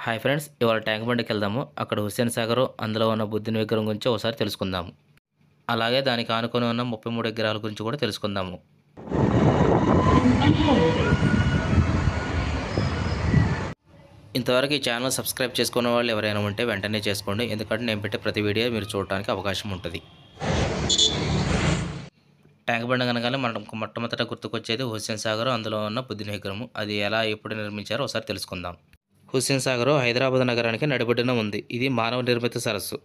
Hi friends, ఇవాళ tank బండ్కి వెళ్దాము. అక్కడ హుస్సేన్ సాగర్ అందులో ఉన్న బుద్ధుని విగ్రహం గురించి ఒకసారి తెలుసుకుందాము. అలాగే దానికి ఆనుకొని ఉన్న 33 విగ్రహాల గురించి కూడా తెలుసుకుందాము. ఇంతవరకు ఈ ఛానల్ సబ్స్క్రైబ్ చేసుకున్న వాళ్ళు ఎవరైనా ఉంటే వెంటనే చేసుకోండి. ఎందుకంటే నేను పెట్టే ప్రతి వీడియో మీరు చూడడానికి అవకాశం ఉంటుంది. ట్యాంక్ బండ్ అనగానే మనకు మొట్టమొదట గుర్తుకొచ్చేది హుస్సేన్ సాగర్ అందులో ఉన్న బుద్ధుని విగ్రహం. అది ఎలా ఎప్పుడు నిర్మించారో ఒకసారి తెలుసుకుందాం. హుస్సేన్ సాగర్ హైదరాబాద్ నగరానికి నడిబొడ్డున ఉంది. ఇది మానవ నిర్మిత సరస్సు.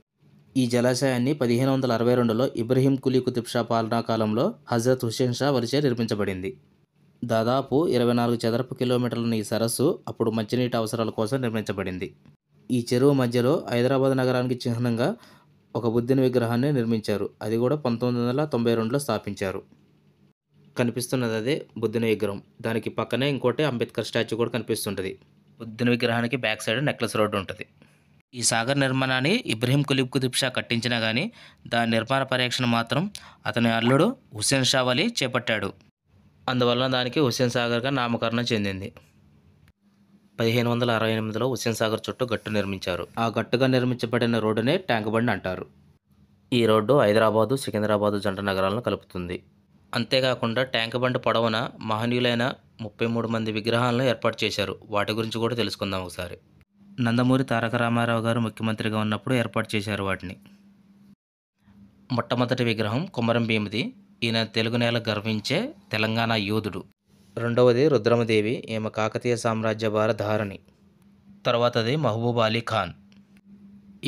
ఈ జలాశయాన్ని 1562లో ఇబ్రహీం కులీ కుతుబ్ షా పాలనా కాలంలో హజరత్ హుస్సేన్ షా వలిచే నిర్మించబడింది. దాదాపు 24 చదరపు కిలోమీటర్ల ఈ సరస్సు అప్పుడు మంచినీటి అవసరాల కోసం నిర్మించబడింది. ఈ చెరువు మధ్యలో హైదరాబాద్ నగరానికి చిహ్నంగా ఒక బుద్ధుని విగ్రహాన్ని నిర్మించారు. అది కూడా 1992లో స్థాపించారు. కనిపిస్తున్నది అదే బుద్ధుని విగ్రహం. దానికి పక్కనే ఇంకోటి అంబేద్కర్ స్టాచ్యూ కూడా కనిపిస్తుంటుంది. బుద్ధుని విగ్రహానికి బ్యాక్ సైడ్ నెక్లెస్ రోడ్డు ఉంటుంది. ఈ సాగర్ నిర్మాణాన్ని ఇబ్రహీం కుతుబ్ షా కట్టించినా కానీ దాని నిర్మాణ పర్యవేక్షణ మాత్రం అతని అల్లుడు హుస్సేన్ షా వలి చేపట్టాడు. అందువల్ల దానికి హుస్సేన్ సాగర్గా నామకరణం చెందింది. 1568లో హుస్సేన్ సాగర్ చుట్టూ గట్టు నిర్మించారు. ఆ గట్టుగా నిర్మించబడిన రోడ్డునే ట్యాంక్ బండ్ అంటారు. ఈ రోడ్డు హైదరాబాదు, సికింద్రాబాదు జంట నగరాలను కలుపుతుంది. అంతేకాకుండా ట్యాంక్ బండ్ పొడవున మహనీయులైన 33 మంది విగ్రహాలను ఏర్పాటు చేశారు. వాటి గురించి కూడా తెలుసుకుందాం ఒకసారి. నందమూరి తారక రామారావు గారు ముఖ్యమంత్రిగా ఉన్నప్పుడు ఏర్పాటు చేశారు వాటిని. మొట్టమొదటి విగ్రహం కొమరం భీముది. ఈయన తెలుగు నేల గర్వించే తెలంగాణ యోధుడు. రెండవది రుద్రమదేవి, ఈమె కాకతీయ సామ్రాజ్య భార ధారణి. తర్వాతది మహబూబ్ అలీ ఖాన్.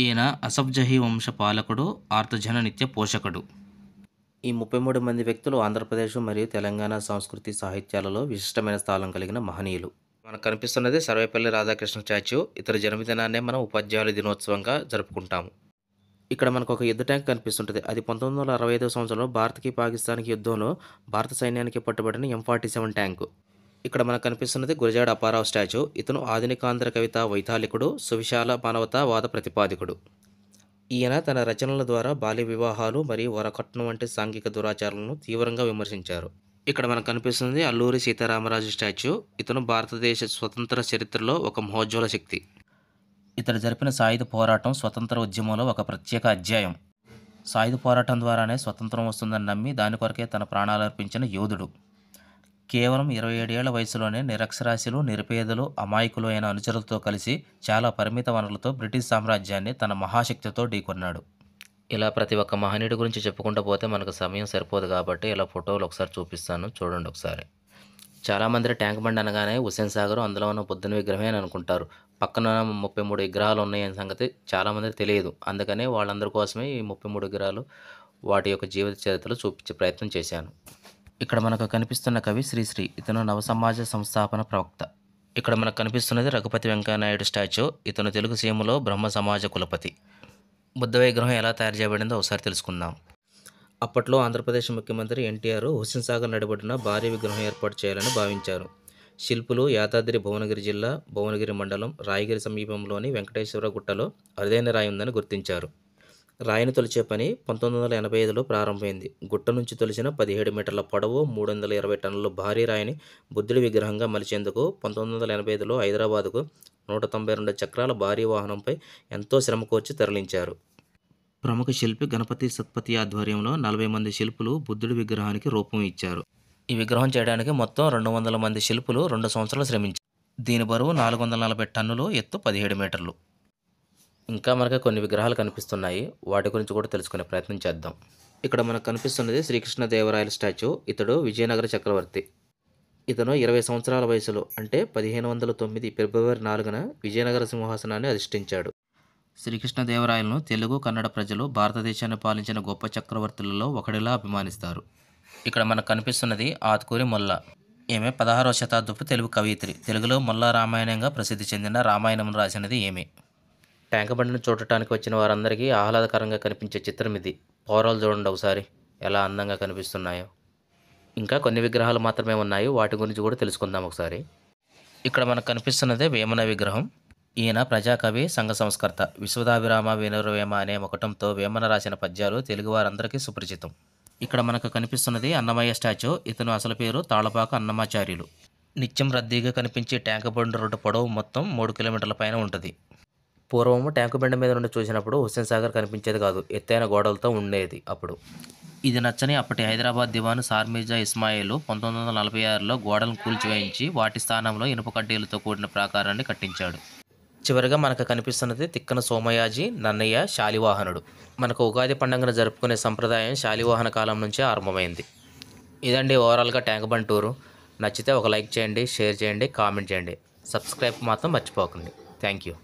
ఈయన అసఫ్జహీ వంశ పాలకుడు, ఆర్తజన నిత్య పోషకుడు. ఈ 33 మంది వ్యక్తులు ఆంధ్రప్రదేశ్ మరియు తెలంగాణ సంస్కృతి సాహిత్యాలలో విశిష్టమైన స్థానం కలిగిన మహనీయులు. మనకు కనిపిస్తున్నది సర్వేపల్లి రాధాకృష్ణ స్టాచ్యూ. ఇతర జన్మదినాన్నే మనం ఉపాధ్యాయుల దినోత్సవంగా జరుపుకుంటాము. ఇక్కడ మనకు ఒక యుద్ధ ట్యాంక్ కనిపిస్తుంటుంది. అది 1965 సంవత్సరంలో భారత్కి పాకిస్తాన్కి యుద్ధంలో భారత సైన్యానికి పట్టుబడిన M47 ట్యాంకు. ఇక్కడ మనకు కనిపిస్తున్నది గురజాడ అప్పారావు స్టాచ్యూ. ఇతను ఆధునికాంధ్ర కవిత వైతాళికుడు, సువిశాల మానవతావాద ప్రతిపాదికుడు. ఈయన తన రచనల ద్వారా బాల్య వివాహాలు మరియు వరకట్నం వంటి సాంఘిక దురాచారాలను తీవ్రంగా విమర్శించారు. ఇక్కడ మనకు కనిపిస్తుంది అల్లూరి సీతారామరాజు స్టాచ్యూ. ఇతను భారతదేశ స్వతంత్ర చరిత్రలో ఒక మహోజ్వల శక్తి. ఇతడు జరిపిన సాయుధ పోరాటం స్వతంత్ర ఉద్యమంలో ఒక ప్రత్యేక అధ్యాయం. సాయుధ పోరాటం ద్వారానే స్వతంత్రం వస్తుందని నమ్మి దాని కొరకే తన ప్రాణాలు అర్పించిన యోధుడు. కేవలం 27 ఏళ్ల వయసులోనే నిరక్షరాస్యులు, నిరుపేదలు, అమాయకులు అయిన అనుచరులతో కలిసి చాలా పరిమిత వనరులతో బ్రిటిష్ సామ్రాజ్యాన్ని తన మహాశక్తితో ఢీకొన్నాడు. ఇలా ప్రతి ఒక్క మహనీయుడి గురించి చెప్పుకుంటూ పోతే మనకు సమయం సరిపోదు కాబట్టి ఇలా ఫోటోలు ఒకసారి చూపిస్తాను, చూడండి ఒకసారి. చాలామంది ట్యాంక్ బండ్ అనగానే హుస్సేన్ సాగర్ అందులో ఉన్న బుద్ధుని విగ్రహమే అని అనుకుంటారు. పక్కన 33 విగ్రహాలు ఉన్నాయనే సంగతి చాలామందికి తెలియదు. అందుకనే వాళ్ళందరి కోసమే ఈ 33 విగ్రహాలు వాటి యొక్క జీవిత చరిత్రలు చూపించే ప్రయత్నం చేశాను. ఇక్కడ మనకు కనిపిస్తున్న కవి శ్రీశ్రీ. ఇతను నవసమాజ సంస్థాపన ప్రవక్త. ఇక్కడ మనకు కనిపిస్తున్నది రఘుపతి వెంకయ్యనాయుడు స్టాచ్యూ. ఇతను తెలుగు సీమలో బ్రహ్మ సమాజ కులపతి. బుద్ధ విగ్రహం ఎలా తయారు చేయబడిందో ఒకసారి తెలుసుకుందాం. అప్పట్లో ఆంధ్రప్రదేశ్ ముఖ్యమంత్రి ఎన్టీఆర్ హుస్సేన్ సాగర్ నడిబొడ్డున భారీ విగ్రహం ఏర్పాటు చేయాలని భావించారు. శిల్పులు యాదాద్రి భువనగిరి జిల్లా, భువనగిరి మండలం, రాయగిరి సమీపంలోని వెంకటేశ్వర గుట్టలో అరుదైన రాయి ఉందని గుర్తించారు. రాయిని తొలిచే పని 1985లో ప్రారంభమైంది. గుట్ట నుంచి తొలిచిన 17 మీటర్ల పొడవు, 320 టన్నుల భారీ రాయిని బుద్ధుడి విగ్రహంగా మలిచేందుకు 1985లో హైదరాబాదుకు 192 చక్రాల భారీ వాహనంపై ఎంతో శ్రమ కోర్చి తరలించారు. ప్రముఖ శిల్పి గణపతి సత్పతి ఆధ్వర్యంలో 40 మంది శిల్పులు బుద్ధుడి విగ్రహానికి రూపం ఇచ్చారు. ఈ విగ్రహం చేయడానికి మొత్తం 200 మంది శిల్పులు 2 సంవత్సరాలు శ్రమించారు. దీని బరువు 440 టన్నులు, ఎత్తు 17 మీటర్లు. ఇంకా మనకు కొన్ని విగ్రహాలు కనిపిస్తున్నాయి. వాటి గురించి కూడా తెలుసుకునే ప్రయత్నం చేద్దాం. ఇక్కడ మనకు కనిపిస్తున్నది శ్రీకృష్ణదేవరాయల స్టాచ్యూ. ఇతడు విజయనగర చక్రవర్తి. ఇతను 20 సంవత్సరాల వయసులో అంటే 1509 ఫిబ్రవరి 4న విజయనగర సింహాసనాన్ని అధిష్ఠించాడు. శ్రీకృష్ణదేవరాయలను తెలుగు, కన్నడ ప్రజలు భారతదేశాన్ని పాలించిన గొప్ప చక్రవర్తులలో ఒకడిలా అభిమానిస్తారు. ఇక్కడ మనకు కనిపిస్తున్నది ఆత్కూరి మొల్ల. ఈమె 16వ శతాబ్దపు తెలుగు కవయిత్రి. తెలుగులో మొల్ల రామాయణంగా ప్రసిద్ధి చెందిన రామాయణం రాసినది ఈమె. ట్యాంక్ బండిని చూడటానికి వచ్చిన వారందరికీ ఆహ్లాదకరంగా కనిపించే చిత్రం ఇది. పౌరాలు చూడండి ఒకసారి ఎలా అందంగా కనిపిస్తున్నాయో. ఇంకా కొన్ని విగ్రహాలు మాత్రమే ఉన్నాయి. వాటి గురించి కూడా తెలుసుకుందాం ఒకసారి. ఇక్కడ మనకు కనిపిస్తున్నదే వేమన విగ్రహం. ఈయన ప్రజాకవి, సంఘ సంస్కర్త. విశ్వదాభిరామ వినురవేమ అనే ముఖటంతో వేమన రాసిన పద్యాలు తెలుగు వారందరికీ సుపరిచితం. ఇక్కడ మనకు కనిపిస్తున్నది అన్నమయ్య స్టాచ్యూ. ఇతను అసలు పేరు తాళపాక అన్నమాచార్యులు. నిత్యం రద్దీగా కనిపించే ట్యాంక్ బండ్ రోడ్డు పొడవు మొత్తం 3 కిలోమీటర్ల పైన ఉంటుంది. పూర్వము ట్యాంకు బండి మీద నుండి చూసినప్పుడు హుస్సేన్ సాగర్ కనిపించేది కాదు, ఎత్తైన గోడలతో ఉండేది అప్పుడు. ఇది నచ్చని అప్పటి హైదరాబాద్ దివాను సార్ మీర్జా ఇస్మాయిల్ 1946లో గోడలను కూల్చివేయించి వాటి స్థానంలో ఇనుప కడ్డీలతో కూడిన ప్రాకారాన్ని కట్టించాడు. చివరిగా మనకు కనిపిస్తున్నది తిక్కన సోమయాజీ నన్నయ్య శాలివాహనుడు. మనకు ఉగాది పండుగను జరుపుకునే సంప్రదాయం శాలివాహన కాలం నుంచే ఆరంభమైంది. ఇదండి ఓవరాల్గా ట్యాంక్ బండ్ టూరు. నచ్చితే ఒక లైక్ చేయండి, షేర్ చేయండి, కామెంట్ చేయండి. సబ్స్క్రైబ్ మాత్రం మర్చిపోకండి. Thank you.